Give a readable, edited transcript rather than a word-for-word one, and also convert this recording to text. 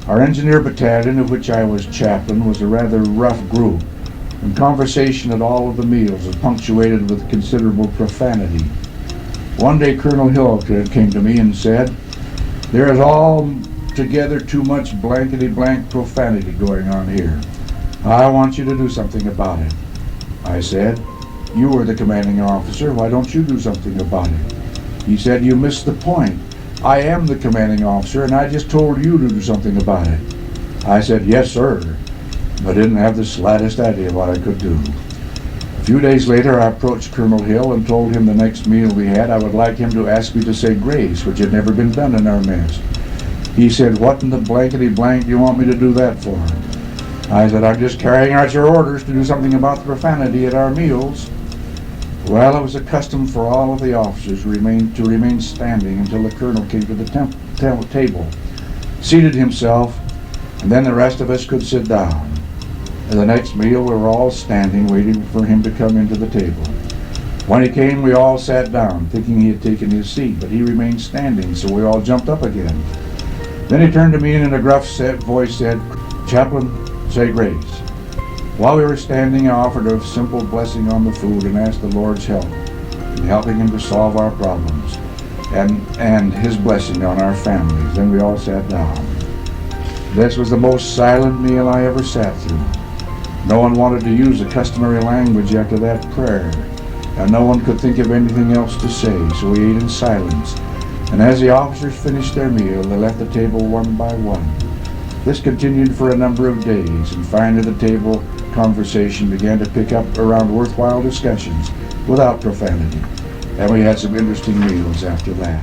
Our engineer battalion, of which I was chaplain, was a rather rough group, and conversation at all of the meals was punctuated with considerable profanity. One day Colonel Hill came to me and said, "There is altogether too much blankety-blank profanity going on here. I want you to do something about it." I said, "You were the commanding officer, why don't you do something about it?" He said, "You missed the point. I am the commanding officer and I just told you to do something about it." I said, "Yes, sir," but didn't have the slightest idea what I could do. A few days later I approached Colonel Hill and told him the next meal we had I would like him to ask me to say grace, which had never been done in our mess. He said, "What in the blankety blank do you want me to do that for?" I said, "I'm just carrying out your orders to do something about the profanity at our meals." Well, it was a custom for all of the officers to remain standing until the colonel came to the table, seated himself, and then the rest of us could sit down. At the next meal, we were all standing, waiting for him to come into the table. When he came, we all sat down, thinking he had taken his seat, but he remained standing, so we all jumped up again. Then he turned to me and in a gruff voice said, "Chaplain, say grace." While we were standing, I offered a simple blessing on the food and asked the Lord's help in helping him to solve our problems and his blessing on our families. Then we all sat down. This was the most silent meal I ever sat through. No one wanted to use the customary language after that prayer, and no one could think of anything else to say, so we ate in silence. And as the officers finished their meal, they left the table one by one. This continued for a number of days, and finally the table conversation began to pick up around worthwhile discussions without profanity, and we had some interesting meals after that.